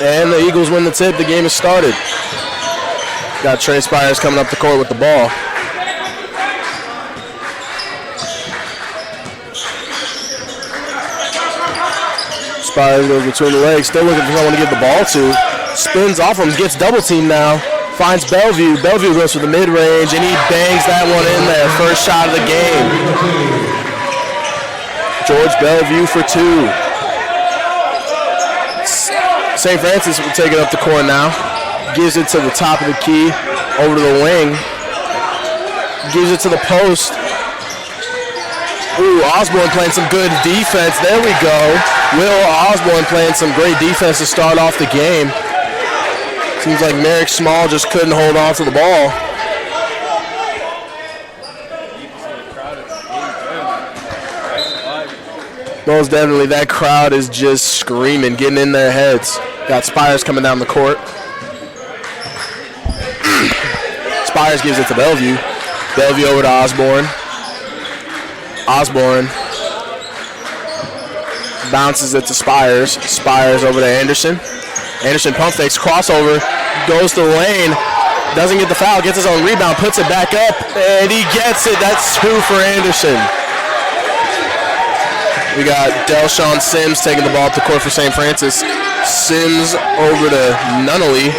And the Eagles win the tip. The game has started. Got Trey Spires coming up the court with the ball. Spires goes between the legs, still looking for someone to give the ball to. Spins off him, gets double teamed now. Finds Bellevue. Bellevue goes for the mid-range, and he bangs that one in there. First shot of the game. George Bellevue for 2. St. Francis will take it up the court now. Gives it to the top of the key, over to the wing. Gives it to the post. Ooh, Osborne playing some good defense. There we go. Will Osborne playing some great defense to start off the game. Seems like Merrick Small just couldn't hold on to the ball. Most definitely, that crowd is just screaming, getting in their heads. Got Spires coming down the court. Spires gives it to Bellevue. Bellevue over to Osborne. Osborne bounces it to Spires. Spires over to Anderson. Anderson pump fakes, crossover, goes to the lane, doesn't get the foul, gets his own rebound, puts it back up, and he gets it. That's 2 for Anderson. We got Delshawn Sims taking the ball up the court for St. Francis. Sims over to Nunnally.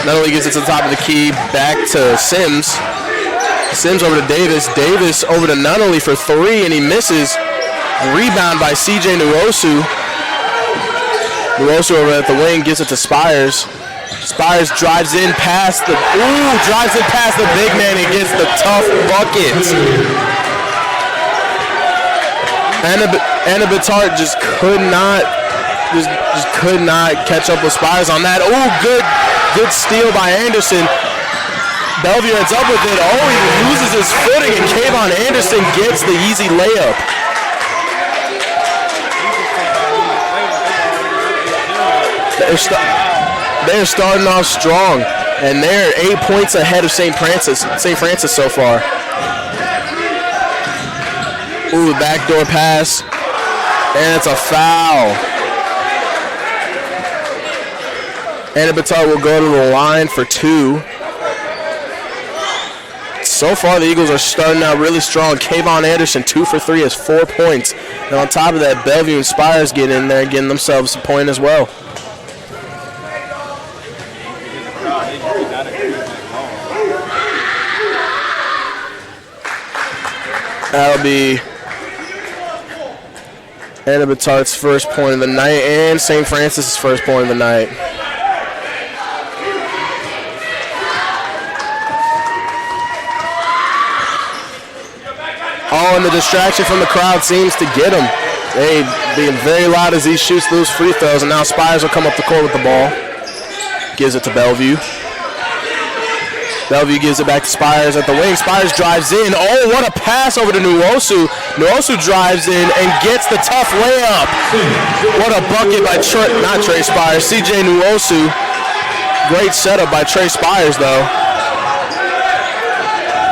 Nunnally gets it to the top of the key, back to Sims. Sims over to Davis. Davis over to Nunnally for 3, and he misses. Rebound by CJ Nwosu. Nwosu over at the wing gives it to Spires. Spires drives in past the big man and gets the tough bucket. Anna Bittart just could not catch up with Spires on that. Oh, good steal by Anderson. Bellevue ends up with it. Oh, he loses his footing, and Kayvon Anderson gets the easy layup. They're starting off strong, and they're 8 points ahead of St. Francis so far. Ooh, backdoor pass, and it's a foul. Anna Bittart will go to the line for 2. So far, the Eagles are starting out really strong. Kayvon Anderson, 2 for 3, has 4 points. And on top of that, Bellevue and Spires get in there, getting themselves a point as well. That'll be Anna Bittart's first point of the night and St. Francis' first point of the night. Oh, and the distraction from the crowd seems to get him. They being very loud as he shoots those free throws, and now Spires will come up the court with the ball. Gives it to Bellevue. Bellevue gives it back to Spires at the wing. Spires drives in. Oh, what a pass over to Nwosu. Nwosu drives in and gets the tough layup. What a bucket by Trey Spires, CJ Nwosu. Great setup by Trey Spires, though.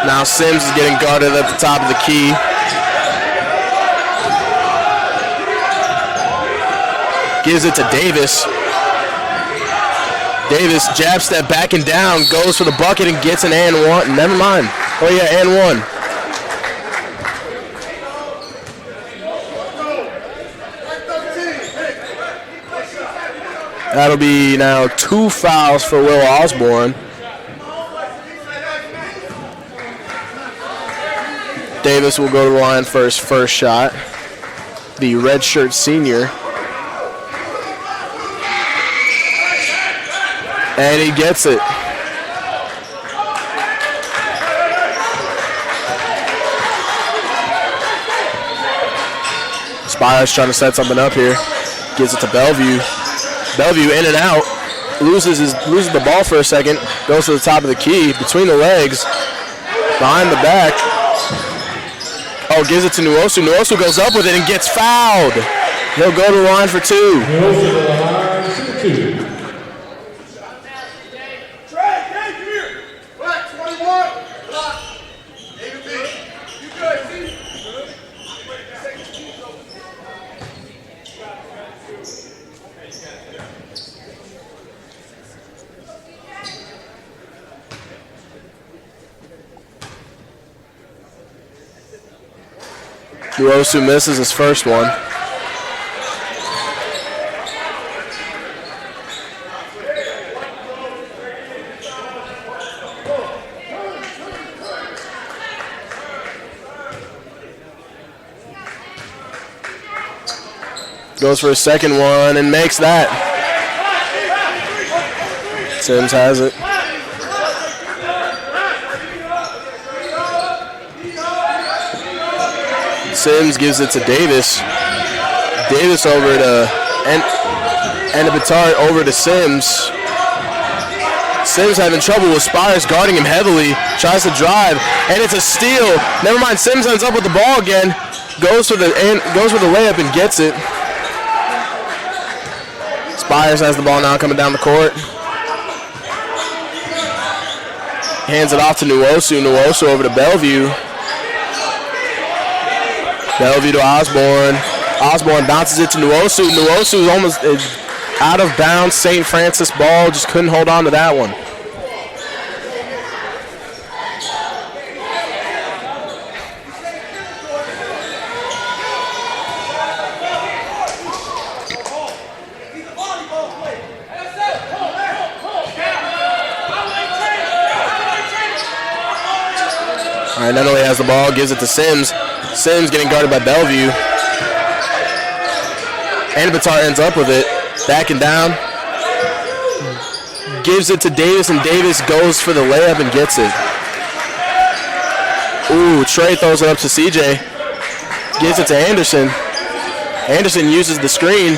Now Sims is getting guarded at the top of the key. Gives it to Davis. Davis jab step back and down, goes for the bucket and gets an and one. Never mind. Oh yeah, and one. That'll be now 2 fouls for Will Osborne. Davis will go to the line for his first shot. The redshirt senior. And he gets it. Spires trying to set something up here. Gives it to Bellevue. Bellevue in and out. Loses the ball for a second. Goes to the top of the key. Between the legs. Behind the back. Oh, gives it to Nwosu. Nwosu goes up with it and gets fouled. He'll go to the line for 2. Nuosu misses his first one. Goes for his second one and makes that. Sims has it. Sims gives it to Davis. Davis over to Aitor over to Sims. Sims having trouble with Spires guarding him heavily. Tries to drive, and it's a steal. Never mind, Sims ends up with the ball again. Goes for the layup and gets it. Spires has the ball now coming down the court. Hands it off to Nuosu. Nuosu over to Bellevue. Bellevue to Osborne. Osborne bounces it to Nuosu. Nuosu is almost out of bounds. St. Francis ball. Just couldn't hold on to that one. All right, Nunnally has the ball, gives it to Sims. Sims getting guarded by Bellevue. Aitor ends up with it, backing down. Gives it to Davis, and Davis goes for the layup and gets it. Ooh, Trey throws it up to CJ. Gives it to Anderson. Anderson uses the screen.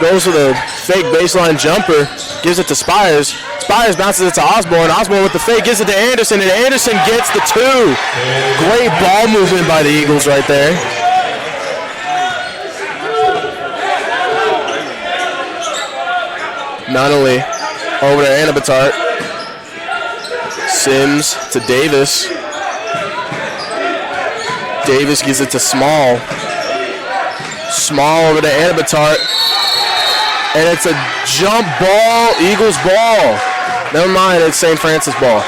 Goes for the fake baseline jumper. Gives it to Spires. Spires bounces it to Osborne. Osborne with the fake gives it to Anderson, and Anderson gets the two. Great ball movement by the Eagles right there. Nunnally over to Aitor. Sims to Davis. Davis gives it to Small. Small over to Aitor. And it's a jump ball, Eagles ball. Never mind, it's St. Francis ball.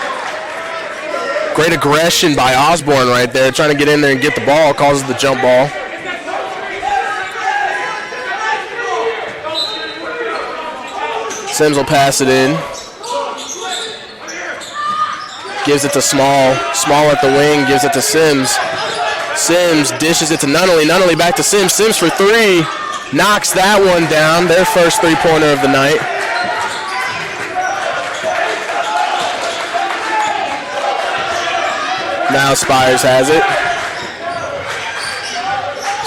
Great aggression by Osborne right there, trying to get in there and get the ball, causes the jump ball. Sims will pass it in. Gives it to Small. Small at the wing, gives it to Sims. Sims dishes it to Nunnally. Nunnally back to Sims. Sims for three. Knocks that one down, their first three-pointer of the night. Now Spires has it.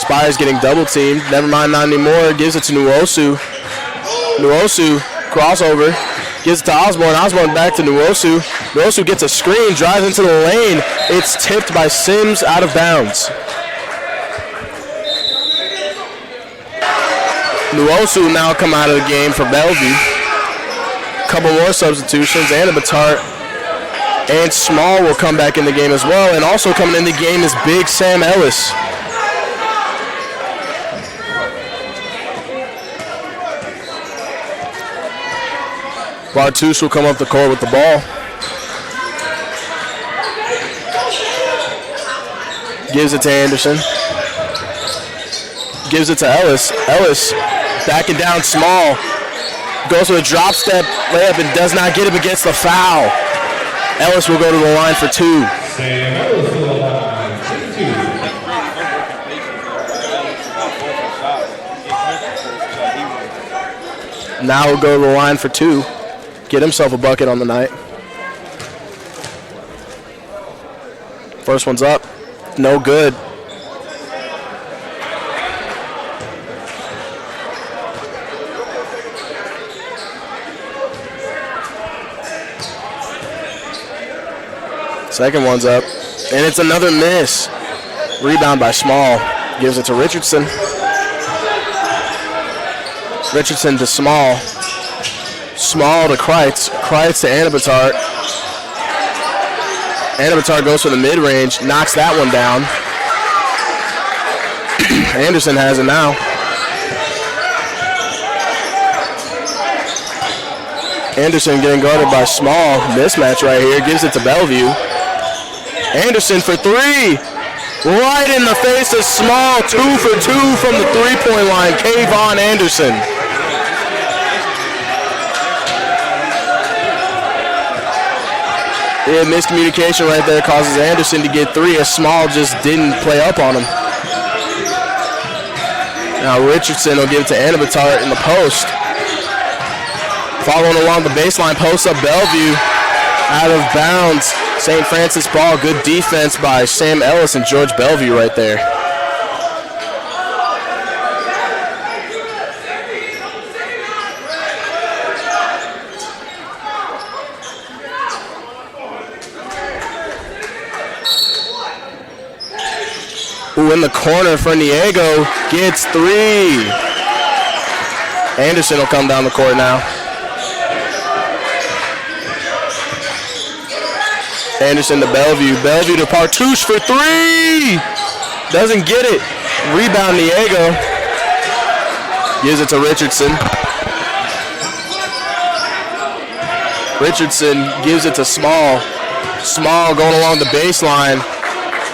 Spires getting double-teamed. Never mind, not anymore. Gives it to Nuosu. Nuosu, crossover. Gives it to Osborne. Osborne back to Nuosu. Nuosu gets a screen, drives into the lane. It's tipped by Sims out of bounds. Nuosu now come out of the game for Bellevue. Couple more substitutions. Aitor and Small will come back in the game as well. And also coming in the game is Big Sam Ellis. Bartusz will come up the court with the ball. Gives it to Anderson. Gives it to Ellis. Ellis backing down Small. Goes with a drop step layup and does not get it, but gets the foul. Ellis will go to the line for two. Now he'll go to the line for two. Get himself a bucket on the night. First one's up. No good. Second one's up, and it's another miss. Rebound by Small. Gives it to Richardson. Richardson to Small. Small to Kreitz. Kreitz to Aitor. Aitor goes for the mid-range, knocks that one down. Anderson has it now. Anderson getting guarded by Small. Mismatch right here. Gives it to Bellevue. Anderson for three. Right in the face of Small, 2 for 2 from the three-point line, Kayvon Anderson. Yeah, miscommunication right there causes Anderson to get 3 as Small just didn't play up on him. Now Richardson will give it to Anabatar in the post. Following along the baseline, post up Bellevue. Out of bounds. St. Francis ball. Good defense by Sam Ellis and George Bellevue right there. Ooh, in the corner for Niego. Gets 3. Anderson will come down the court now. Anderson to Bellevue. Bellevue to Partouche for 3. Doesn't get it. Rebound Niego. Gives it to Richardson. Richardson gives it to Small. Small going along the baseline.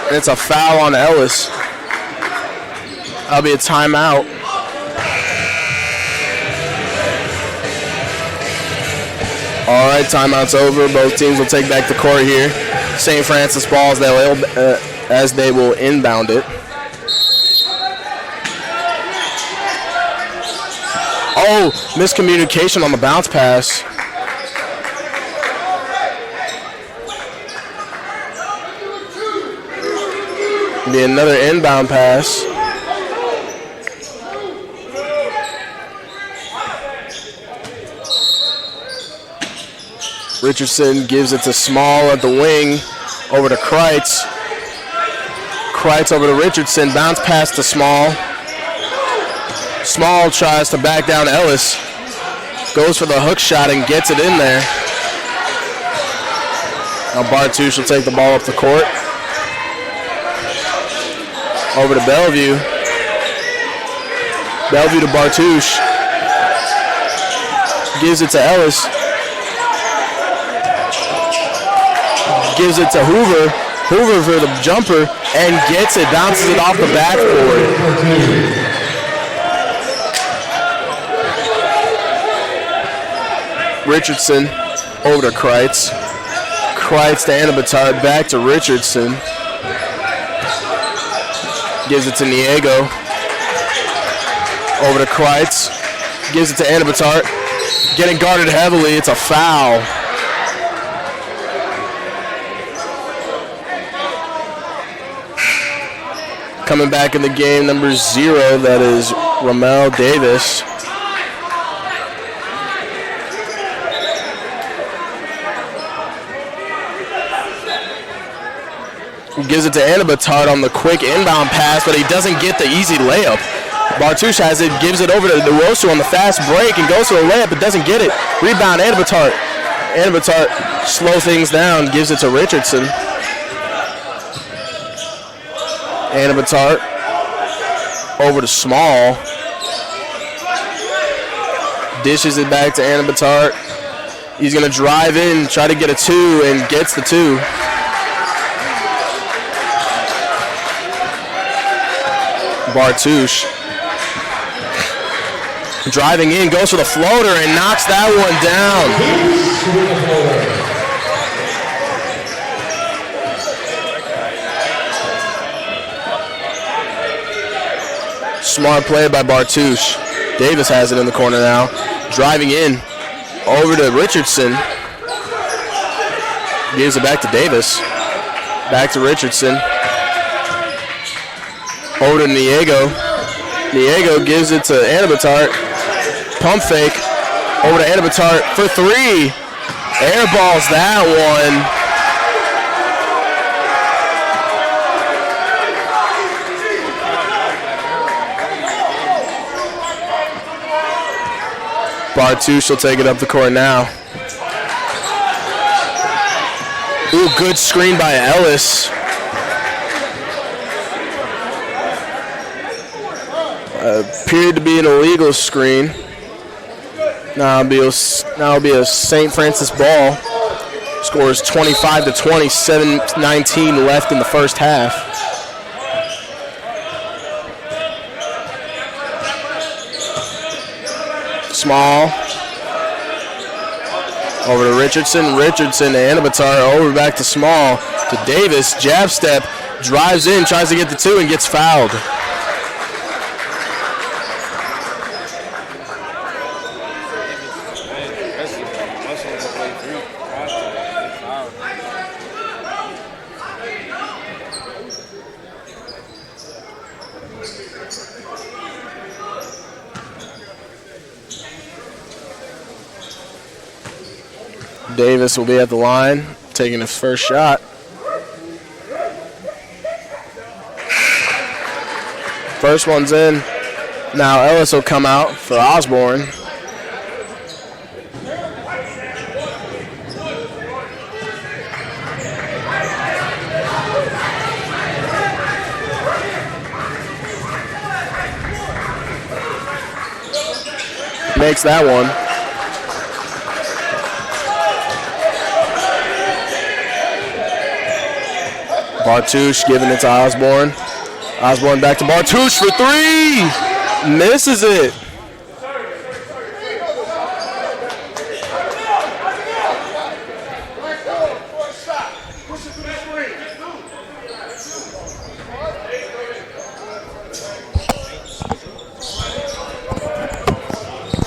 And it's a foul on Ellis. That'll be a timeout. All right, timeout's over. Both teams will take back the court here. St. Francis ball as they will inbound it. Oh, miscommunication on the bounce pass. Be another inbound pass. Richardson gives it to Small at the wing, over to Kreitz. Kreitz over to Richardson, bounce pass to Small. Small tries to back down Ellis. Goes for the hook shot and gets it in there. Now Partouche will take the ball up the court. Over to Bellevue. Bellevue to Partouche. Gives it to Ellis. Gives it to Hoover. Hoover for the jumper and gets it. Bounces it off the backboard. Richardson over to Kreitz. Kreitz to Anabatar. Back to Richardson. Gives it to Niego. Over to Kreitz. Gives it to Anabatar. Getting guarded heavily. It's a foul. Coming back in the game, number 0, that is Ramel Davis. Gives it to Anabatar on the quick inbound pass, but he doesn't get the easy layup. Partouche has it, gives it over to DeRosu on the fast break and goes for the layup, but doesn't get it. Rebound, Anabatar. Anabatar slow things down, gives it to Richardson. Anabatar over to Small. Dishes it back to Anabatar. He's going to drive in, try to get a 2, and gets the 2. Partouche driving in, goes for the floater and knocks that one down. Smart play by Partouche. Davis has it in the corner now. Driving in, over to Richardson. Gives it back to Davis. Back to Richardson. Over to Niego. Niego gives it to Anabatar. Pump fake. Over to Anabatar for 3. Airballs that one. Partouche will take it up the court now. Ooh, good screen by Ellis. Appeared to be an illegal screen. Now it'll be a St. Francis ball. Scores 25-20, 7:19 left in the first half. Small. Over to Richardson. Richardson to Anabatar. Over back to Small. To Davis. Jab step. Drives in. Tries to get the 2 and gets fouled. Davis will be at the line, taking his first shot. First one's in. Now Ellis will come out for Osborne. Makes that one. Bartouche giving it to Osborne. Osborne back to Bartouche for 3. Misses it.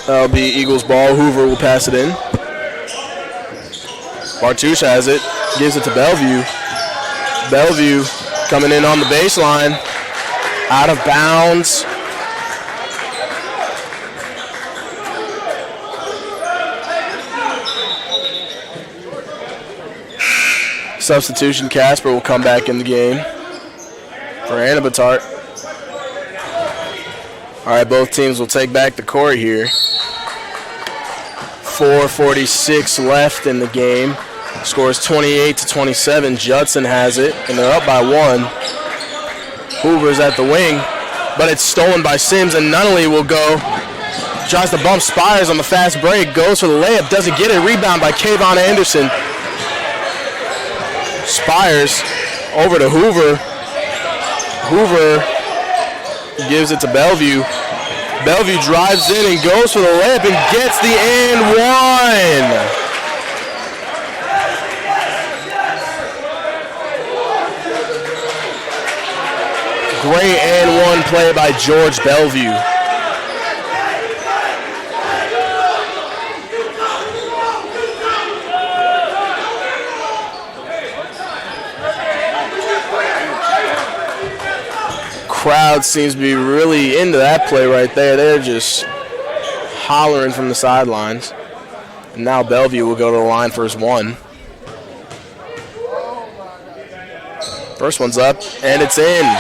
That'll be Eagles ball. Hoover will pass it in. Bartouche has it. Gives it to Bellevue. Bellevue coming in on the baseline. Out of bounds. Substitution, Casper will come back in the game for Anabatart. All right, both teams will take back the court here. 4:46 left in the game. Scores 28-27. Judson has it, and they're up by 1. Hoover's at the wing, but it's stolen by Sims, and Nunnally will go. Tries to bump Spires on the fast break. Goes for the layup. Doesn't get it. Rebound by Kayvon Anderson. Spires over to Hoover. Hoover gives it to Bellevue. Bellevue drives in and goes for the layup and gets the and one. Great and one play by George Bellevue. Crowd seems to be really into that play right there. They're just hollering from the sidelines. And now Bellevue will go to the line for his 1. First one's up, and it's in.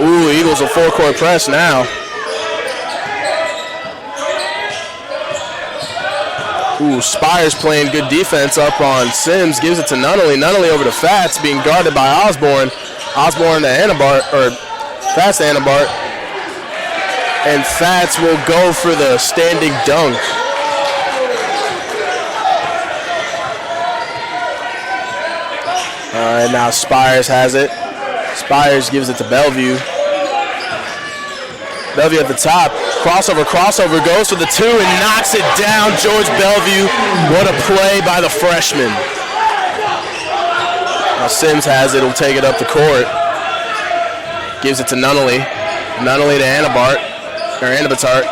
Ooh, Eagles a full-court press now. Ooh, Spires playing good defense up on Sims. Gives it to Nunnally. Nunnally over to Fats, being guarded by Osborne. Osborne to Anabart, or Fats to Anabart. And Fats will go for the standing dunk. All right, now Spires has it. Spires gives it to Bellevue. Bellevue at the top. Crossover, goes for the 2 and knocks it down. George Bellevue, what a play by the freshman. Now Sims has it, he'll take it up the court. Gives it to Nunnally. Nunnally to Anabatart.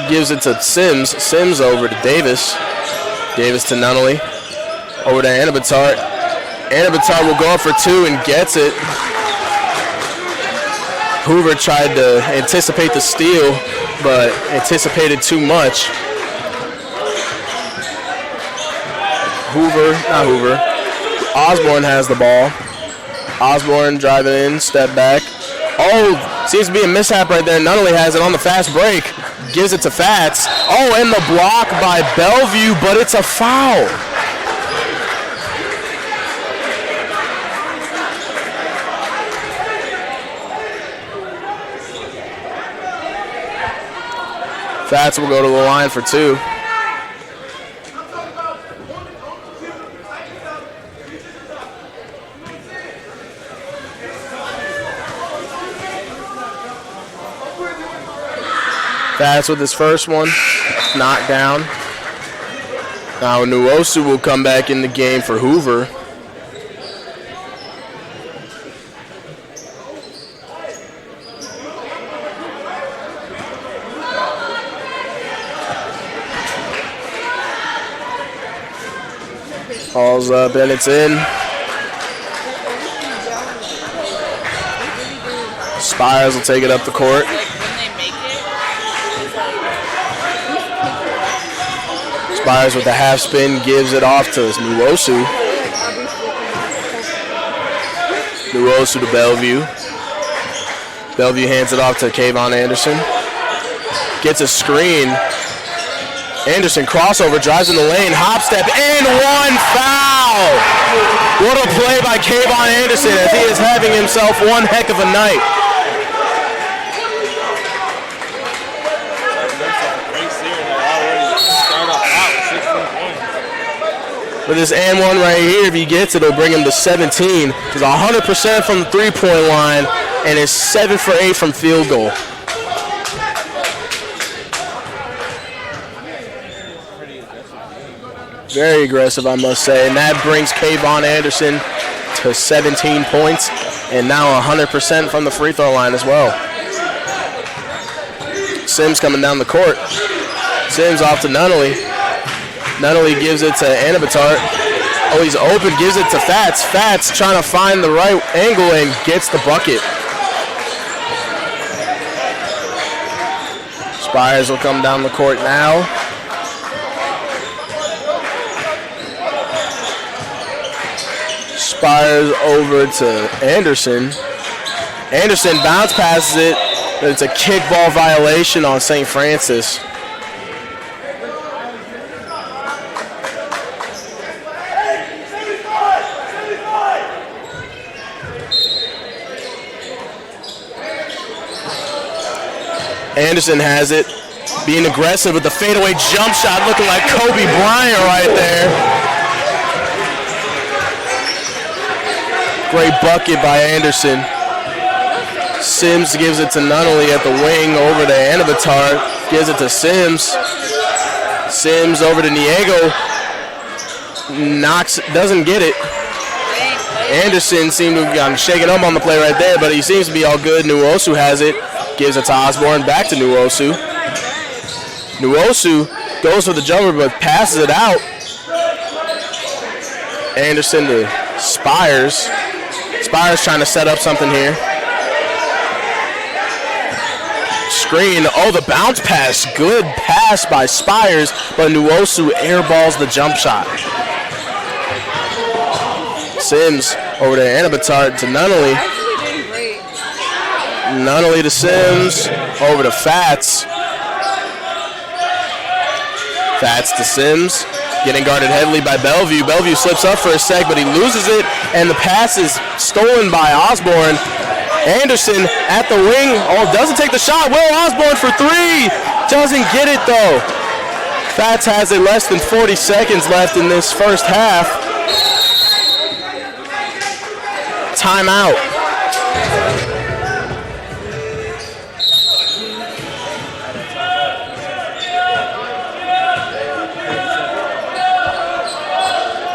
Gives it to Sims. Sims over to Davis. Davis to Nunnally. Over to Anabatart. Anabatart will go up for 2 and gets it. Hoover tried to anticipate the steal, but anticipated too much. Osborne has the ball. Osborne driving in, step back. Oh, seems to be a mishap right there. Nunnally has it on the fast break. Gives it to Fats. Oh, and the block by Bellevue, but it's a foul. Fats will go to the line for 2. Fats with his first one. Knocked down. Now Nuosu will come back in the game for Hoover. Ball's up and it's in. Spires will take it up the court. Spires with the half spin, gives it off to Nuosu. Nuosu to Bellevue. Bellevue hands it off to Kayvon Anderson. Gets a screen. Anderson crossover, drives in the lane, hop step, and one foul! What a play by Kayvon Anderson as he is having himself one heck of a night. With this and one right here, if he gets it, it'll bring him to 17. He's 100% from the three-point line and is 7 for 8 from field goal. Very aggressive, I must say, and that brings Kayvon Anderson to 17 points and now 100% from the free throw line as well. Sims coming down the court. Sims off to Nunnally. Nunnally gives it to Anabatar. Oh, he's open, gives it to Fats. Fats trying to find the right angle and gets the bucket. Spires will come down the court now. Spires over to Anderson. Anderson bounce passes it, but it's a kickball violation on St. Francis. Anderson has it, being aggressive with the fadeaway jump shot, looking like Kobe Bryant right there. Great bucket by Anderson. Sims gives it to Nunnally at the wing, over to Anabatar, gives it to Sims. Sims over to Niego, doesn't get it. Anderson seemed to have gotten shaken up on the play right there, but he seems to be all good. Nuosu has it, gives it to Osborne, back to Nuosu. Nuosu goes for the jumper, but passes it out. Anderson to Spires. Spires trying to set up something here. Screen, oh, the bounce pass. Good pass by Spires, but Nuosu airballs the jump shot. Sims over to Anabatar to Nunnally. Nunnally to Sims, over to Fats. Fats to Sims. Getting guarded heavily by Bellevue. Bellevue slips up for a sec, but he loses it, and the pass is stolen by Osborne. Anderson at the wing. Oh, doesn't take the shot. Will Osborne for three. Doesn't get it, though. Fats has it, less than 40 seconds left in this first half. Timeout.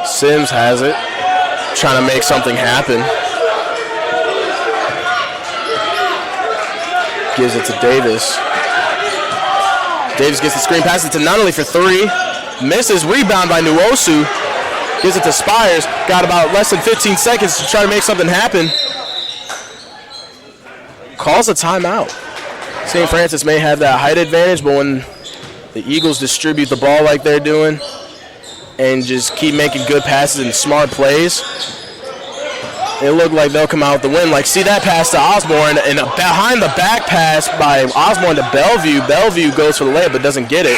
Sims has it, trying to make something happen. Gives it to Davis. Davis gets the screen, passes it to Nunnally for three. Misses, rebound by Nuosu. Gives it to Spires. Got about less than 15 seconds to try to make something happen. Calls a timeout. St. Francis may have that height advantage, but when the Eagles distribute the ball like they're doing and just keep making good passes and smart plays, it looked like they'll come out with the win. Like, see that pass to Osborne, and a behind the back pass by Osborne to Bellevue. Bellevue goes for the layup but doesn't get it.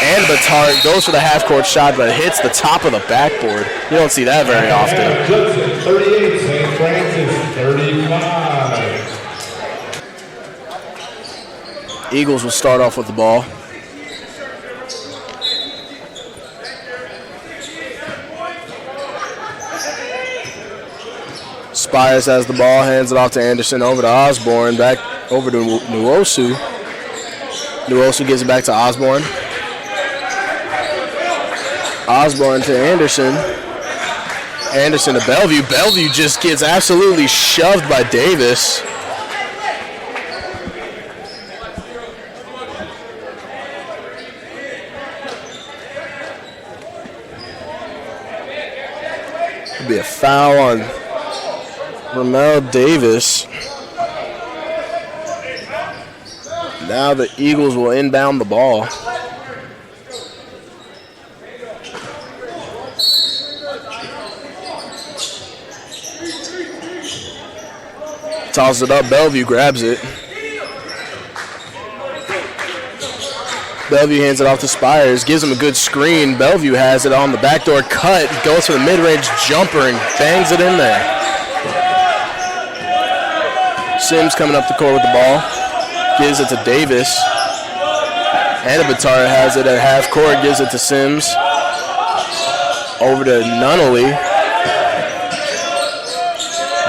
And Batard goes for the half-court shot but hits the top of the backboard. You don't see that very often. Judson 38, St. Francis 35. Eagles will start off with the ball. Spires has the ball, hands it off to Anderson, over to Osborne, back over to Nuosu. Nuosu gives it back to Osborne. Osborne to Anderson. Anderson to Bellevue. Bellevue just gets absolutely shoved by Davis. It'll be a foul on Ramel Davis. Now the Eagles will inbound the ball. Tosses it up, Bellevue grabs it. Bellevue hands it off to Spires, gives him a good screen. Bellevue has it on the backdoor cut, goes for the mid-range jumper and bangs it in there. Sims coming up the court with the ball, gives it to Davis. Anabatar has it at half court, gives it to Sims. Over to Nunnally.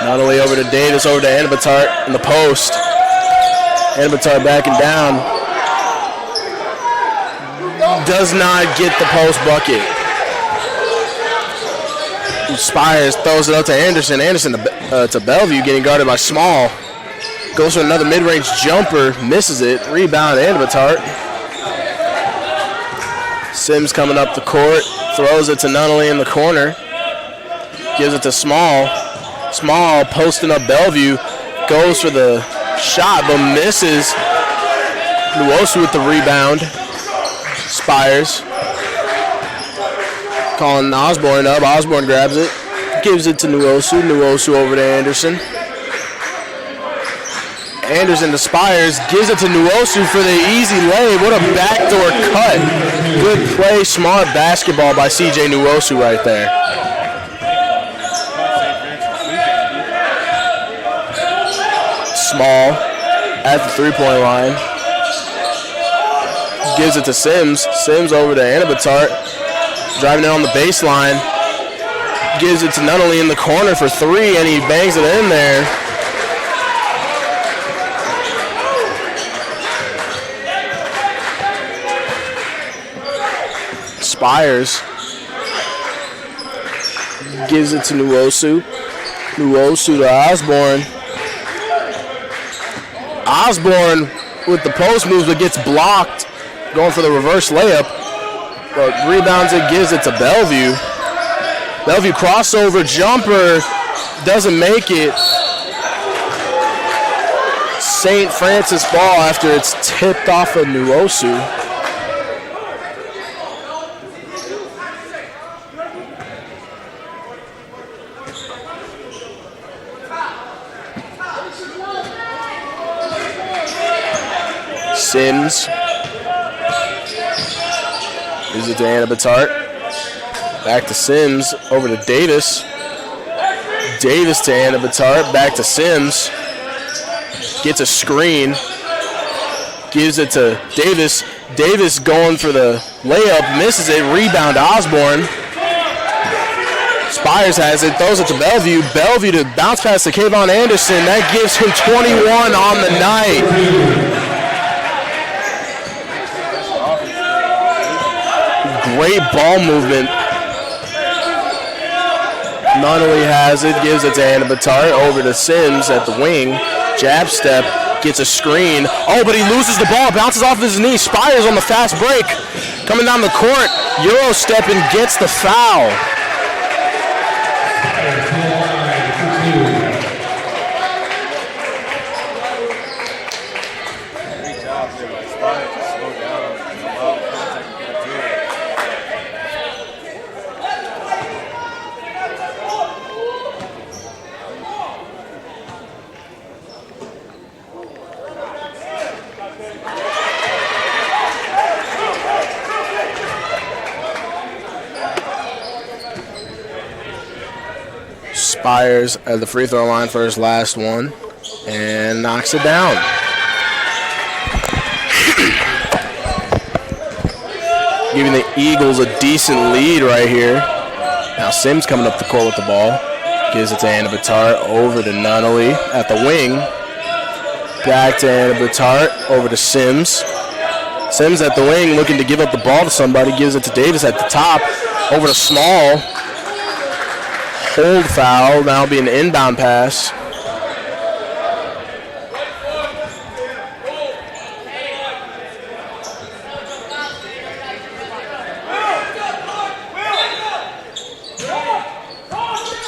Nunnally over to Davis, over to Anabatar in the post. Anabatar backing down. Does not get the post bucket. Spires throws it up to Anderson. Anderson to Bellevue, getting guarded by Small. Goes for another mid-range jumper, misses it. Rebound, Anabatar. Sims coming up the court, throws it to Nunnally in the corner. Gives it to Small. Small posting up Bellevue, goes for the shot but misses. Nuosu with the rebound. Spires calling Osborne up. Osborne grabs it, gives it to Nuosu. Nuosu over to Anderson. Anderson to Spires, gives it to Nuosu for the easy lay. What a backdoor cut. Good play, smart basketball by CJ Nuosu right there. Small at the three-point line. Gives it to Sims. Sims over to Anabatar. Driving it on the baseline. Gives it to Nunnally in the corner for three, and he bangs it in there. Spires gives it to Nuosu. Nuosu to Osborne. Osborne with the post moves but gets blocked, going for the reverse layup, but rebounds it, gives it to Bellevue. Bellevue crossover jumper, doesn't make it. St. Francis ball after it's tipped off of Nuosu. Sims gives it to Anabatar. Back to Sims, over to Davis. Davis to Anabatar, back to Sims. Gets a screen. Gives it to Davis. Davis going for the layup, misses it. Rebound to Osborne. Spires has it, throws it to Bellevue. Bellevue to bounce pass to Kayvon Anderson. That gives him 21 on the night. Great ball movement. Nunnally has it, gives it to Anabatar, over to Sims at the wing. Jab step, gets a screen. Oh, but he loses the ball, bounces off his knee. Spires on the fast break. Coming down the court, Euro step and gets the foul. Spires at the free throw line for his last one and knocks it down. Giving the Eagles a decent lead right here. Now Sims coming up the court with the ball. Gives it to Anabatar, over to Nunnally at the wing. Back to Anabatar, over to Sims. Sims at the wing looking to give up the ball to somebody. Gives it to Davis at the top. Over to Small. Hold foul. Now be an inbound pass.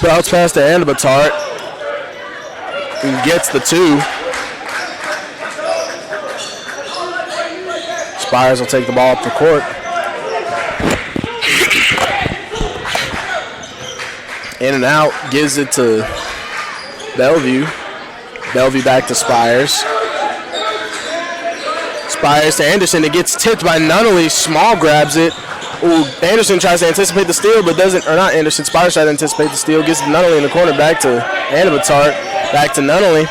Bounce pass to Aitor. And gets the 2. Spires will take the ball up the court. In and out, gives it to Bellevue. Bellevue back to Spires. Spires to Anderson. It gets tipped by Nunnally. Small grabs it. Ooh, Anderson tries to anticipate the steal, but doesn't, or not Anderson. Spires tries to anticipate the steal. Gets Nunnally in the corner. Back to Aitor. Back to Nunnally.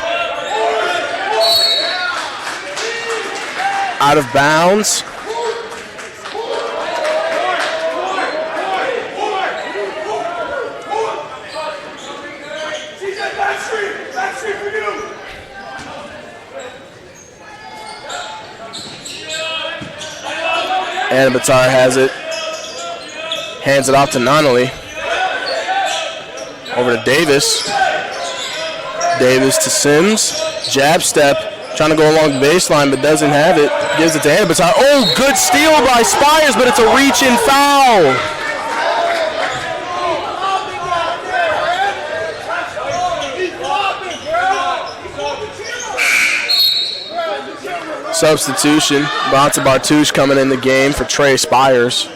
Out of bounds. Aitor has it. Hands it off to Nunnally. Over to Davis. Davis to Sims. Jab step. Trying to go along the baseline, but doesn't have it. Gives it to Aitor. Oh, good steal by Spires, but it's a reach-in foul. Substitution. Bonta Bartouche coming in the game for Trey Spires.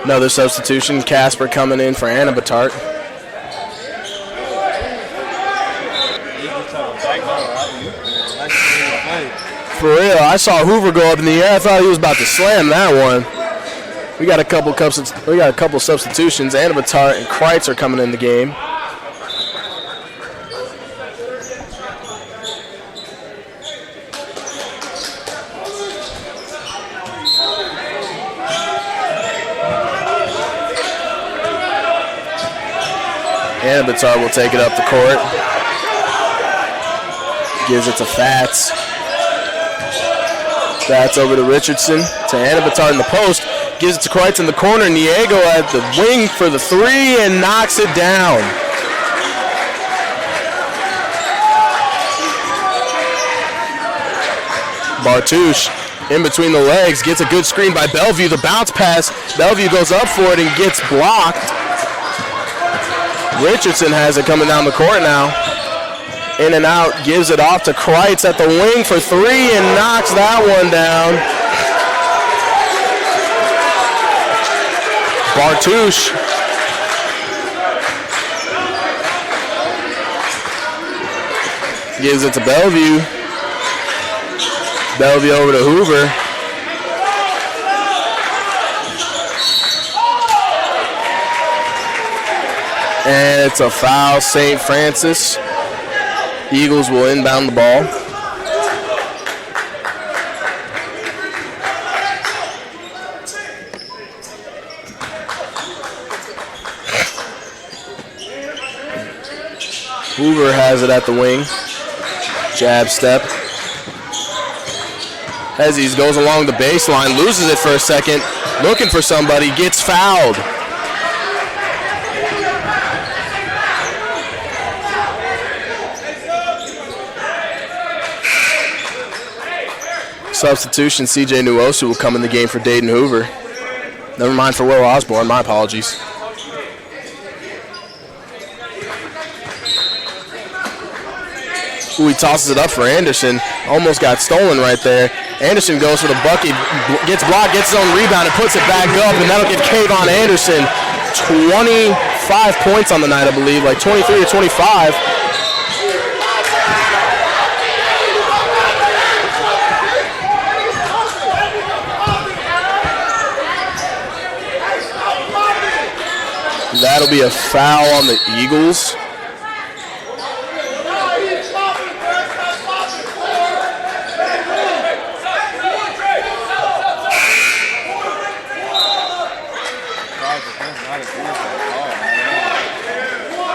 Another substitution. Casper coming in for Aitor. For real, I saw Hoover go up in the air. I thought he was about to slam that one. We got a couple substitutions. Aitor and Kreitz are coming in the game. Aitor will take it up the court. Gives it to Fats. Fats over to Richardson. To Aitor in the post. Gives it to Kreitz in the corner. Niego at the wing for the 3 and knocks it down. Bartouche in between the legs. Gets a good screen by Bellevue. The bounce pass. Bellevue goes up for it and gets blocked. Richardson has it coming down the court now. In and out, gives it off to Kreitz at the wing for 3 and knocks that one down. Bartouche. Gives it to Bellevue. Bellevue over to Hoover. And it's a foul, St. Francis. Eagles will inbound the ball. Hoover has it at the wing. Jab step. Hezzies goes along the baseline, loses it for a second, looking for somebody, gets fouled. Substitution, CJ Nuosu will come in the game for Dayton Hoover. Never mind for Will Osborne, my apologies. Ooh, he tosses it up for Anderson. Almost got stolen right there. Anderson goes for the bucket, gets blocked, gets his own rebound, and puts it back up, and that'll give Kayvon Anderson 25 points on the night, I believe, like 23 or 25. That'll be a foul on the Eagles.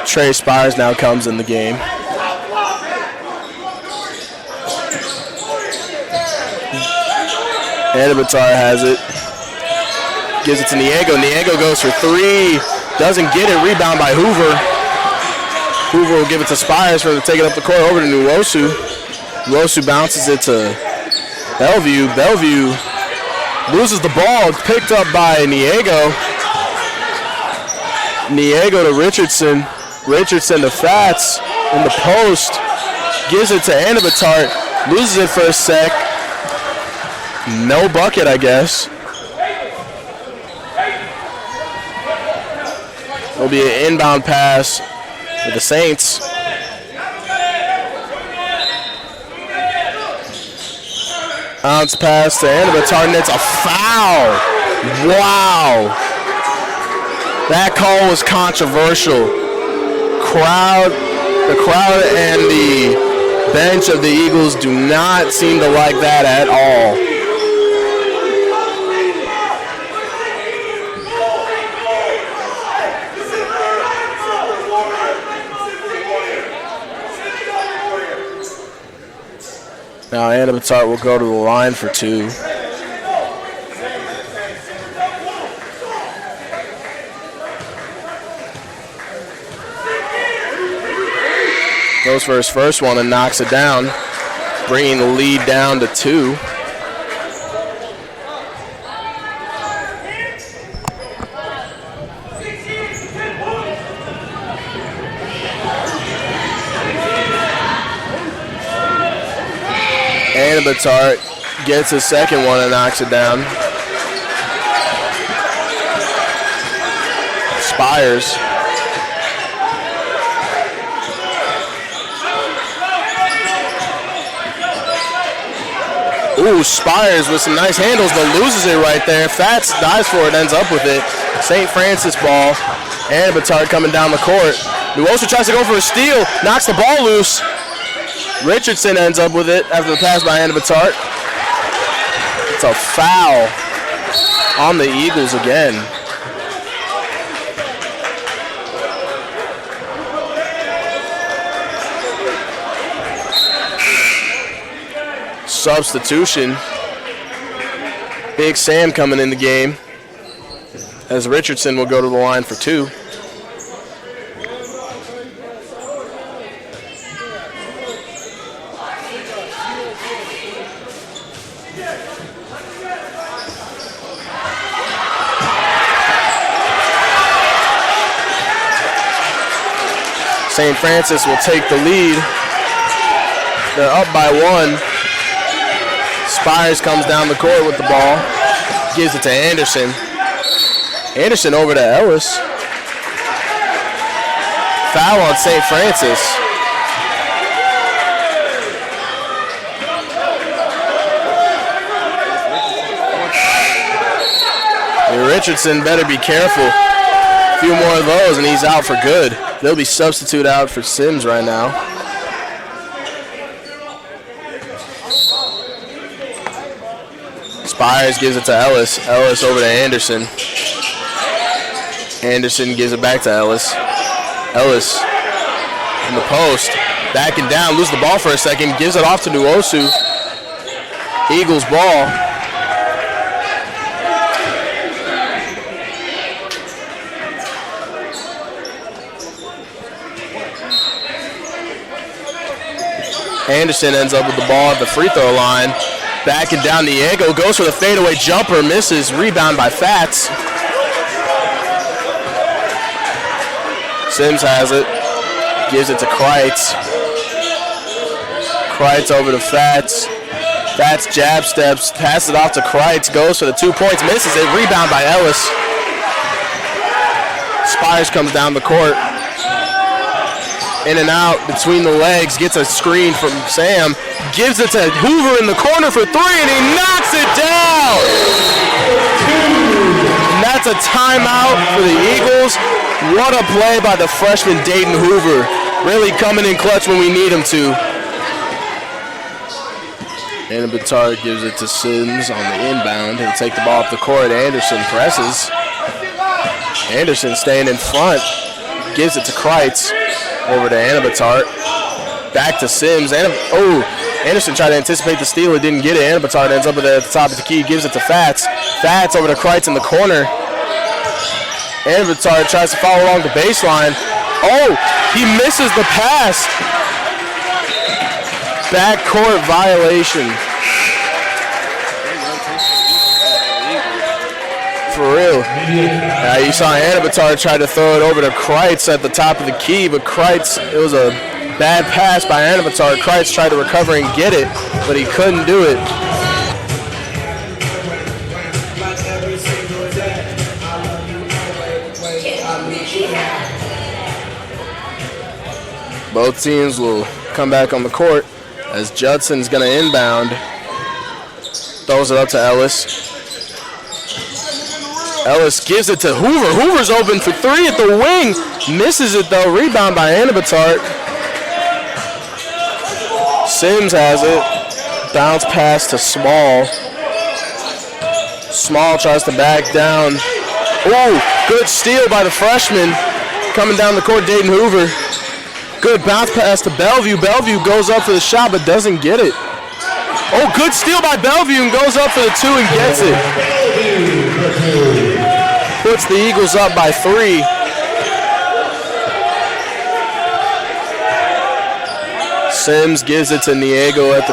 Trey Spires now comes in the game. Anabatar has it. Gives it to Niego. Niego goes for three. Doesn't get it. Rebound by Hoover. Hoover will give it to Spires for taking up the court over to Nwosu. Nwosu bounces it to Bellevue. Bellevue loses the ball. Picked up by Niego. Niego to Richardson. Richardson to Fats in the post. Gives it to Anabatar. Loses it for a sec. No bucket, I guess. It'll be an inbound pass for the Saints. Bounce pass to Anabatar, and it's a foul. Wow. That call was controversial. The crowd and the bench of the Eagles do not seem to like that at all. Now Anabatar will go to the line for two. Goes for his first one and knocks it down, bringing the lead down to two. Anabatar gets his second one and knocks it down. Spires. Ooh, Spires with some nice handles, but loses it right there. Fats dives for it, ends up with it. St. Francis ball. Anabatar coming down the court. Nwosu tries to go for a steal, knocks the ball loose. Richardson ends up with it after the pass by Anabatar. It's a foul on the Eagles again. Substitution. Big Sam coming in the game as Richardson will go to the line for two. St. Francis will take the lead. They're up by one. Spires comes down the court with the ball. Gives it to Anderson. Anderson over to Ellis. Foul on St. Francis. And Richardson better be careful. A few more of those and he's out for good. They'll be substitute out for Sims right now. Spires gives it to Ellis. Ellis over to Anderson. Anderson gives it back to Ellis. Ellis in the post. Backing down. Loses the ball for a second. Gives it off to Nwosu. Eagles ball. Anderson ends up with the ball at the free throw line. Backing down, Niego goes for the fadeaway jumper, misses. Rebound by Fats. Sims has it. Gives it to Kreitz. Kreitz over to Fats. Fats jab steps, passes it off to Kreitz, goes for the 2 points, misses it. Rebound by Ellis. Spires comes down the court. In and out between the legs, gets a screen from Sam, gives it to Hoover in the corner for three, and he knocks it down! And that's a timeout for the Eagles. What a play by the freshman Dayton Hoover. Really coming in clutch when we need him to. Anabatar gives it to Sims on the inbound. He'll take the ball up the court. Anderson presses. Anderson staying in front. Gives it to Kreitz. Over to Anabatar. Back to Sims. Anderson tried to anticipate the steal. He didn't get it. Anabatar ends up with it at the top of the key. Gives it to Fats. Fats over to Kreitz in the corner. Anabatar tries to follow along the baseline. Oh, he misses the pass. Backcourt violation. For real. You saw Anabatar try to throw it over to Kreitz at the top of the key, but Kreitz, it was a bad pass by Anabatar. Kreitz tried to recover and get it, but he couldn't do it. Both teams will come back on the court as Judson's going to inbound. Throws it up to Ellis. Ellis gives it to Hoover. Hoover's open for three at the wing. Misses it though. Rebound by Anabatar. Sims has it. Bounce pass to Small. Small tries to back down. Oh, good steal by the freshman. Coming down the court, Dayton Hoover. Good bounce pass to Bellevue. Bellevue goes up for the shot but doesn't get it. Oh, good steal by Bellevue and goes up for the two and gets it. Puts the Eagles up by 3. Sims gives it to Niego at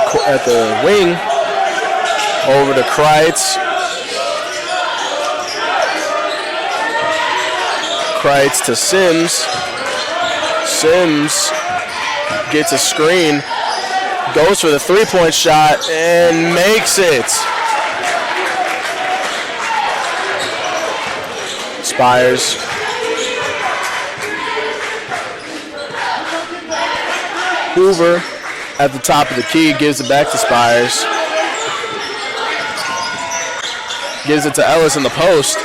the wing. Over to Kreitz. Kreitz to Sims. Sims gets a screen. Goes for the three-point shot and makes it. Spires. Hoover at the top of the key gives it back to Spires. Gives it to Ellis in the post.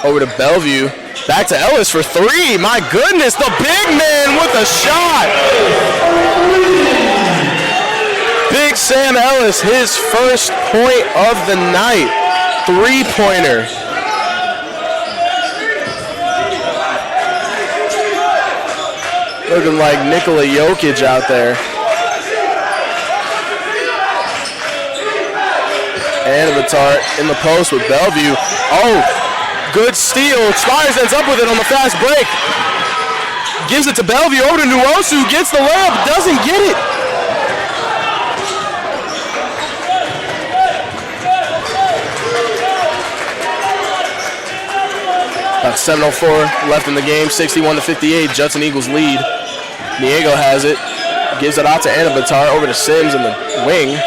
Over to Bellevue. Back to Ellis for 3. My goodness, the big man with a shot. Big Sam Ellis, his first point of the night. 3-pointer. Looking like Nikola Jokic out there. Anabatar in the post with Bellevue. Oh! Good steal. Spires ends up with it on the fast break. Gives it to Bellevue over to Nwosu. Gets the layup. Doesn't get it. About 7:04 left in the game. 61-58. Judson Eagles lead. Niego has it. Gives it out to Anabatar. Over to Sims in the wing.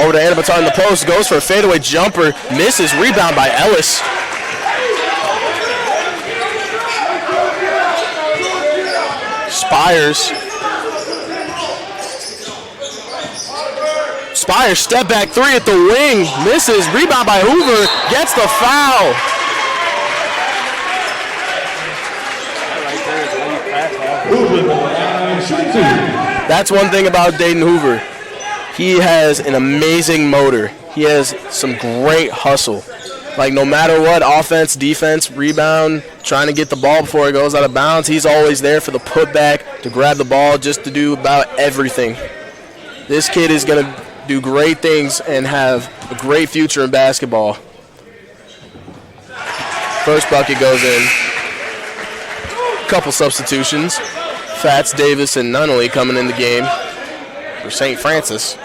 Over to Anabatar in the post, goes for a fadeaway jumper, misses, rebound by Ellis. Spires, step back 3 at the wing, misses, rebound by Hoover, gets the foul. That's one thing about Dayton Hoover. He has an amazing motor. He has some great hustle. Like no matter what, offense, defense, rebound, trying to get the ball before it goes out of bounds, he's always there for the putback, to grab the ball, just to do about everything. This kid is going to do great things and have a great future in basketball. First bucket goes in. Couple substitutions. Fats, Davis, and Nunnally coming in the game for St. Francis.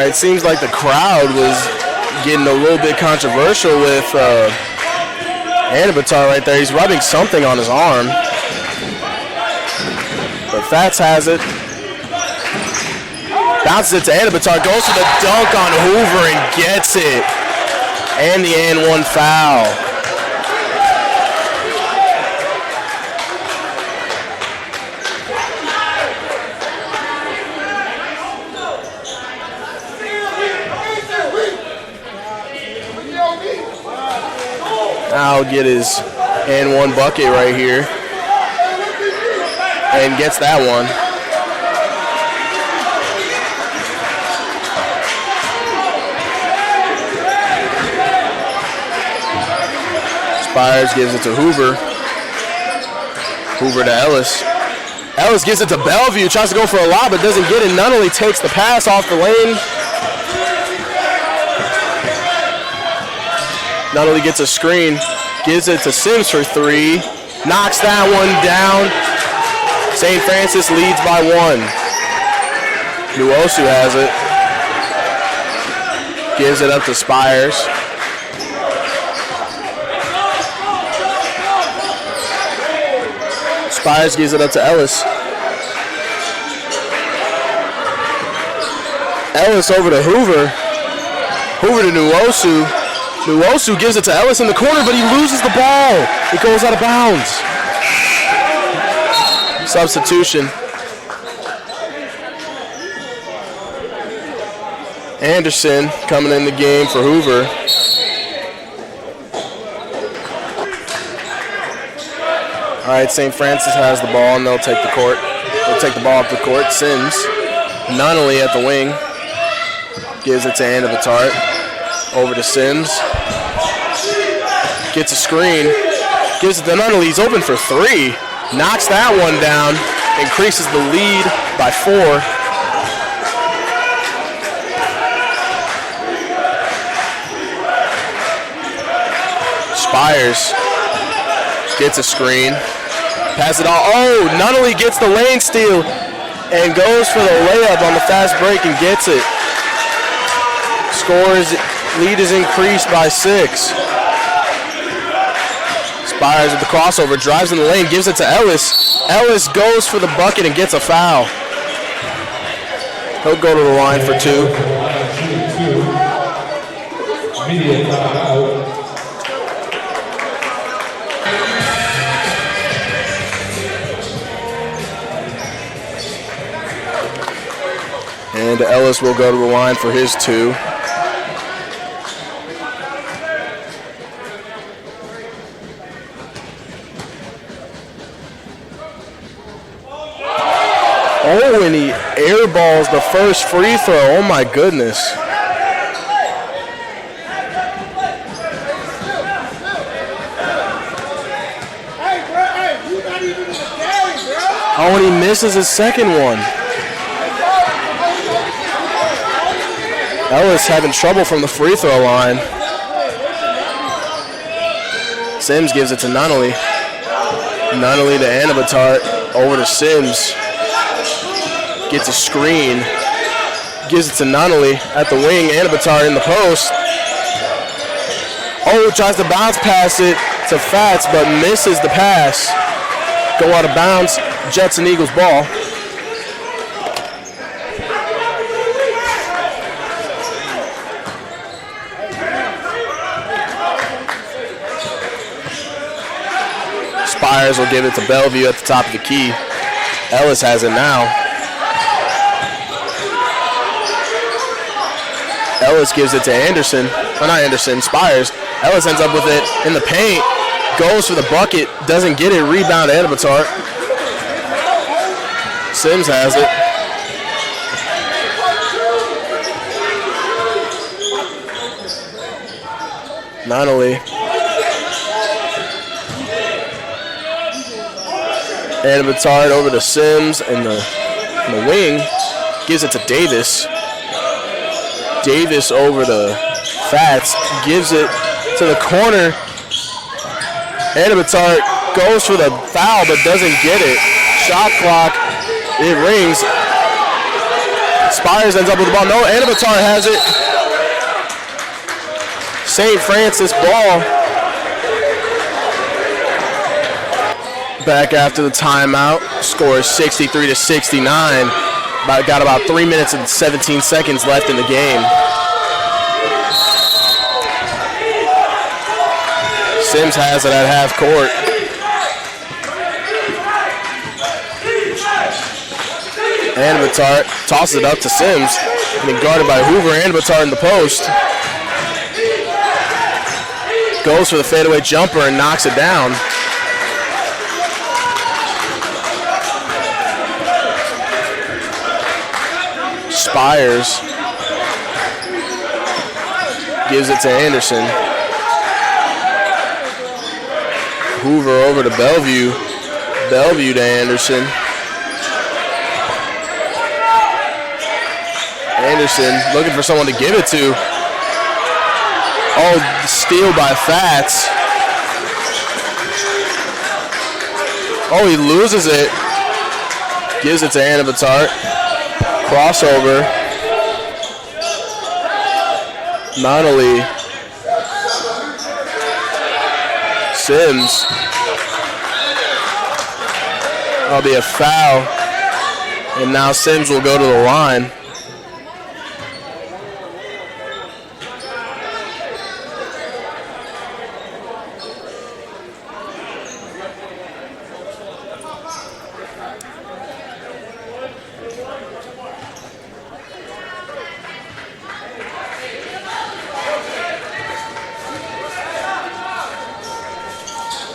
It seems like the crowd was getting a little bit controversial with Anabatar right there. He's rubbing something on his arm. But Fats has it. Bounces it to Anabatar, goes for the dunk on Hoover and gets it. And the and one foul. Now he'll get his and one bucket right here. And gets that one. Spires gives it to Hoover. Hoover to Ellis. Ellis gives it to Bellevue. Tries to go for a lob, but doesn't get it. Nunnally takes the pass off the lane. Nunnally gets a screen. Gives it to Sims for three. Knocks that one down. St. Francis leads by one. Nuosu has it. Gives it up to Spires. Spires gives it up to Ellis. Ellis over to Hoover. Hoover to Nuosu. Nuosu gives it to Ellis in the corner, but he loses the ball. It goes out of bounds. Substitution. Anderson coming in the game for Hoover. All right, St. Francis has the ball, and they'll take the court. They'll take the ball up the court. Sims, Nunnally at the wing, gives it to Aitor. Over to Sims. Gets a screen. Gives it to Nunnally. He's open for three. Knocks that one down. Increases the lead by 4. Spires gets a screen. Pass it all. Oh, Nunnally gets the lane steal and goes for the layup on the fast break and gets it. Scores. Lead is increased by 6. Spires at the crossover, drives in the lane, gives it to Ellis. Ellis goes for the bucket and gets a foul. He'll go to the line for 2. And Ellis will go to the line for his 2. Oh, and he airballs the first free throw. Oh, my goodness. Oh, and he misses his second one. Ellis having trouble from the free throw line. Sims gives it to Nunnally. Nunnally to Aitor. Over to Sims. Gets a screen. Gives it to Nunnally at the wing. Aitor in the post. Oh, tries to bounce pass it to Fats, but misses the pass. Go out of bounds. Judson Eagles ball. Spires will give it to Bellevue at the top of the key. Ellis has it now. Ellis gives it to Anderson. Oh, not Anderson, Spires. Ellis ends up with it in the paint. Goes for the bucket. Doesn't get it. Rebound to Aitor. Sims has it. Nunnally. Aitor over to Sims in the wing. Gives it to Davis. Davis over to Fats. Gives it to the corner. Aitor goes for the foul but doesn't get it. Shot clock. It rings. Spires ends up with the ball. No, Aitor has it. St. Francis ball. Back after the timeout. Score is 63-69. Got about 3 minutes and 17 seconds left in the game. Sims has it at half court. And Aitor tosses it up to Sims. Being guarded by Hoover and Aitor in the post. Goes for the fadeaway jumper and knocks it down. Spires gives it to Anderson. Hoover over to Bellevue. Bellevue to Anderson. Anderson looking for someone to give it to. Oh, steal by Fats. Oh, he loses it. Gives it to Aitor. Crossover. Nonnelly. Sims. That'll be a foul. And now Sims will go to the line.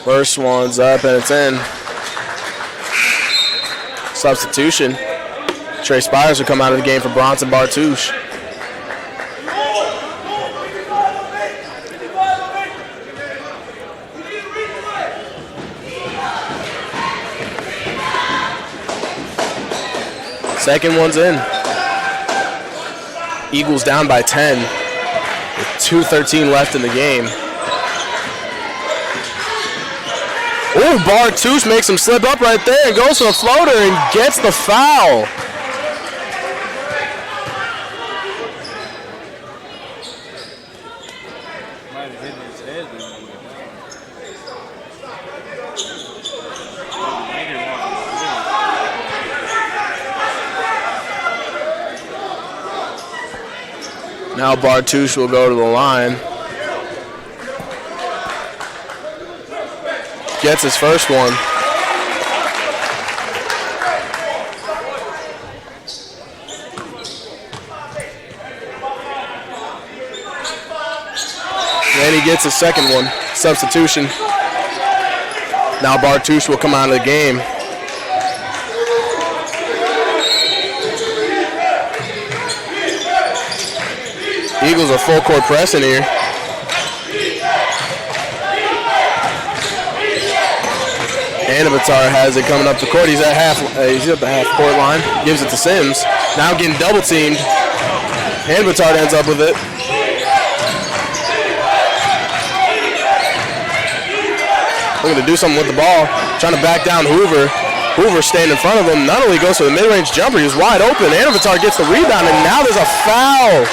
First one's up and it's in. Substitution. Trey Spires will come out of the game for Bronson Bartouche. Second one's in. Eagles down by 10 with 2:13 left in the game. Oh, Bartouche makes him slip up right there and goes for the floater and gets the foul. Now Bartouche will go to the line. Gets his first one. And he gets his second one. Substitution. Now Bartouche will come out of the game. Eagles are full court pressing here. And Aitor has it coming up the court. He's at the half court line. Gives it to Sims. Now getting double teamed. And Aitor ends up with it. Looking to do something with the ball. Trying to back down Hoover. Hoover staying in front of him. Not only goes for the mid-range jumper, he's wide open. And Aitor gets the rebound, and now there's a foul.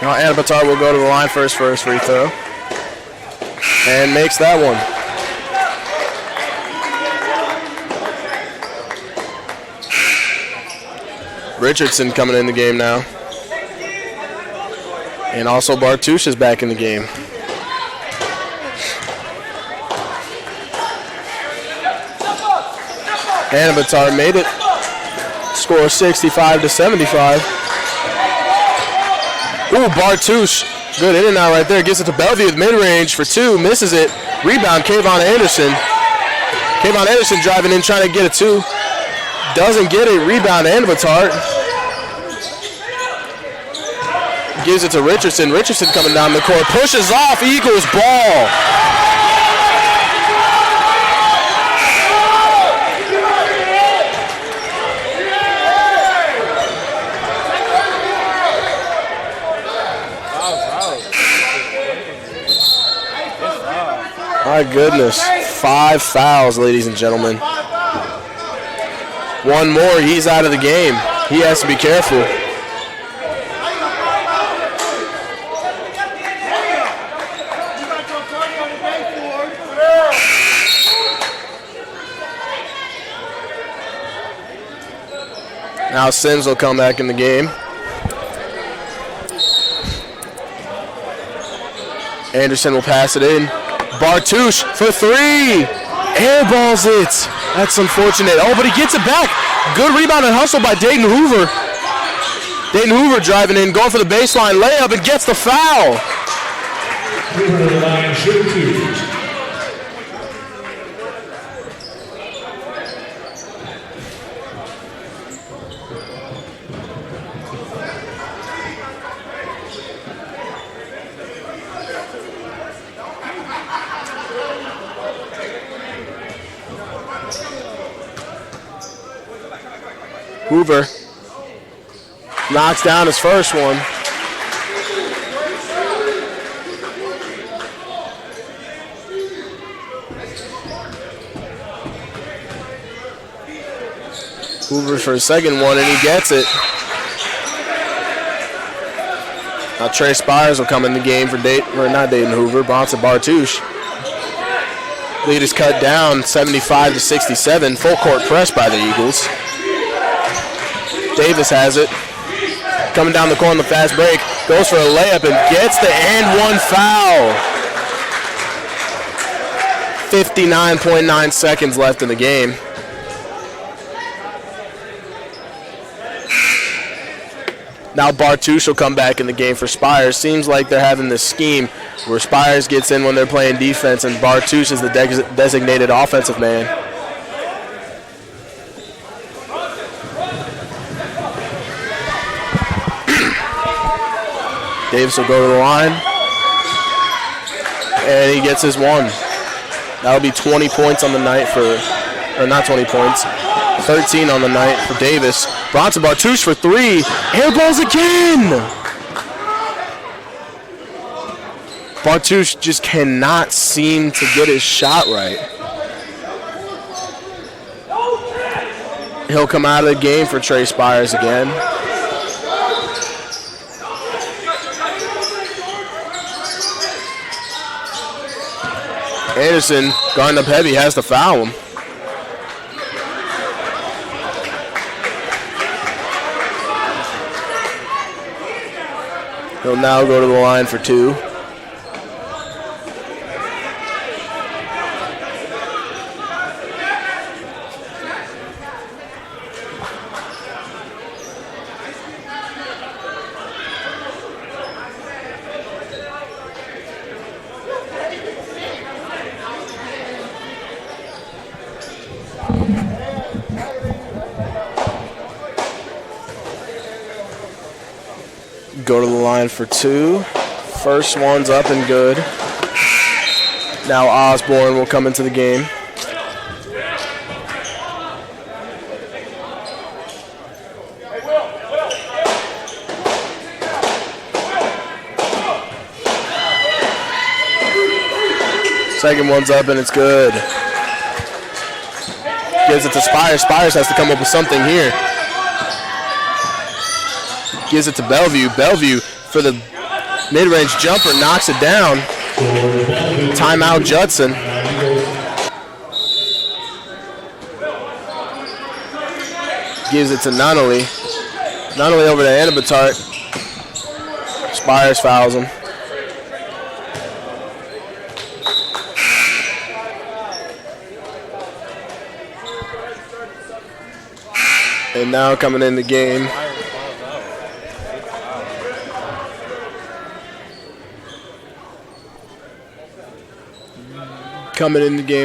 Now Aitor will go to the line first for his free throw. And makes that one. Richardson coming in the game now. And also Bartouche is back in the game. And Aitor made it. Score 65-75. Ooh, Bartouche, good in and out right there. Gets it to Bellevue with mid-range for two. Misses it. Rebound, Kayvon Anderson. Kayvon Anderson driving in, trying to get a two. Doesn't get it. Rebound, and Aitor. Gives it to Richardson. Richardson coming down the court. Pushes off. Eagles ball. My goodness, 5 fouls, ladies and gentlemen. One more, he's out of the game. He has to be careful. Now Sims will come back in the game. Anderson will pass it in. Bartouche for three. Airballs it. That's unfortunate. Oh, but he gets it back. Good rebound and hustle by Dayton Hoover. Dayton Hoover driving in, going for the baseline layup and gets the foul. Hoover to the line, shoot two. Hoover knocks down his first one. Hoover for his second one, and he gets it. Now Trey Spires will come in the game for not Dayton Hoover, Bronson Bartouche. Lead is cut down 75-67. Full court press by the Eagles. Davis has it. Coming down the court on the fast break. Goes for a layup and gets the and one foul. 59.9 seconds left in the game. Now Bartouche will come back in the game for Spires. Seems like they're having this scheme where Spires gets in when they're playing defense and Bartouche is the designated offensive man. Davis will go to the line, and he gets his one. That'll be 20 points on the night or not 20 points, 13 on the night for Davis. Bronson Bartouche for three. Airballs again! Bartouche just cannot seem to get his shot right. He'll come out of the game for Trey Spires again. Anderson, guarding up heavy, has to foul him. He'll now go to the line for two. Go to the line for two. First one's up and good. Now Osborne will come into the game. Second one's up and it's good. Gives it to Spires. Spires has to come up with something here. Gives it to Bellevue. Bellevue for the mid-range jumper, knocks it down. Timeout Judson. Gives it to Nunnally. Nunnally over to Anabatart. Spires fouls him. And now coming in the game,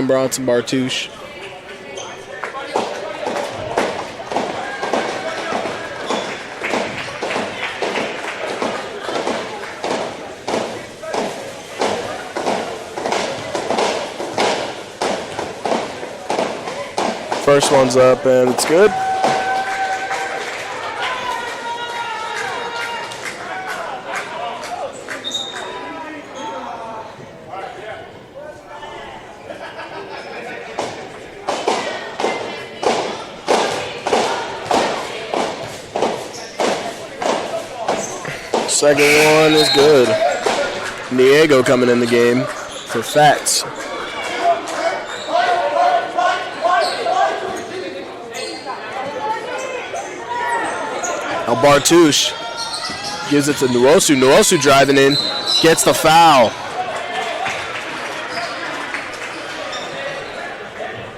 Bronson Bartouche. First one's up and it's good. Second one is good. Niego coming in the game for Fats. Now Bartush gives it to Nwosu. Nwosu driving in, gets the foul.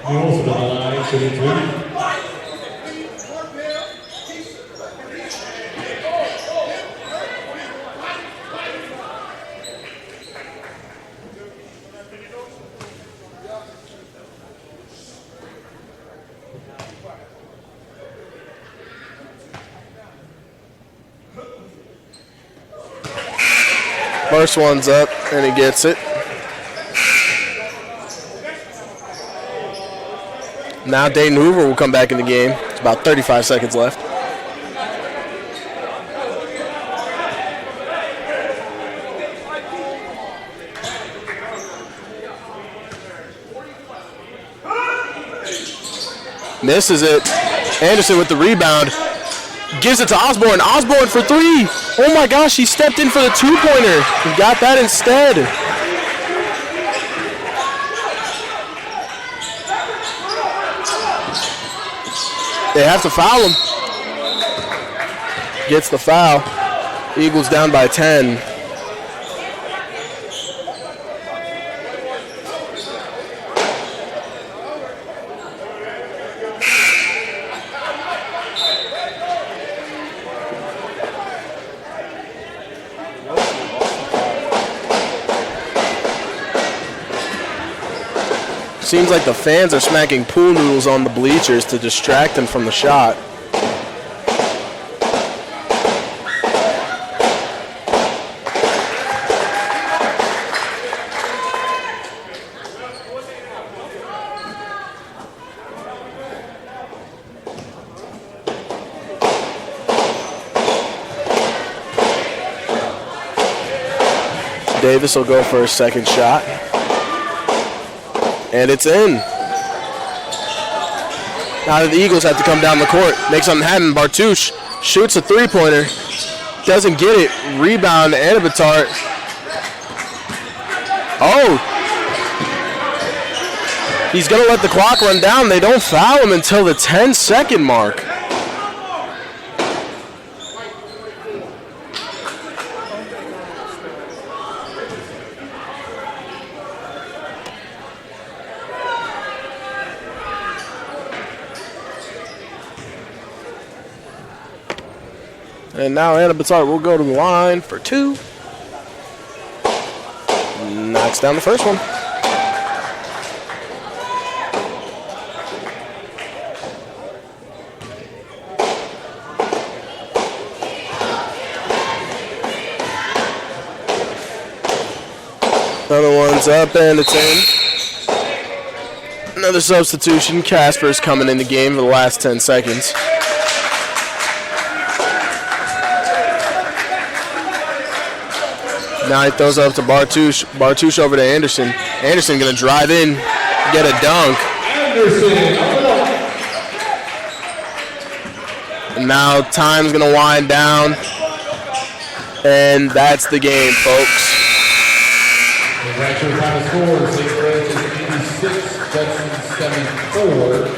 Nwosu on the line, shooting 3. First one's up, and he gets it. Now Dayton Hoover will come back in the game. It's about 35 seconds left. Misses it. Anderson with the rebound. Gives it to Osborne. Osborne for 3. Oh my gosh, he stepped in for the 2-pointer. He got that instead. They have to foul him. Gets the foul. Eagles down by 10. Seems like the fans are smacking pool noodles on the bleachers to distract them from the shot. Davis will go for a second shot. And it's in. Now the Eagles have to come down the court, make something happen. Bartush shoots a 3-pointer, doesn't get it. Rebound, Aitor. Oh. He's going to let the clock run down. They don't foul him until the 10-second mark. And now Aitor will go to the line for 2. Knocks down the first one. Another one's up and it's in. Another substitution. Casper's coming in the game for the last 10 seconds. Now he throws it up to Bartush. Bartush over to Anderson. Anderson going to drive in, get a dunk. And now time's going to wind down. And that's the game, folks. The actual final score is 86, Judson 74.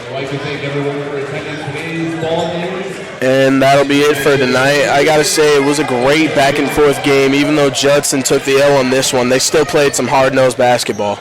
I'd like to thank everyone for attending today's ball game. And that'll be it for tonight. I got to say, it was a great back-and-forth game. Even though Judson took the L on this one, they still played some hard-nosed basketball.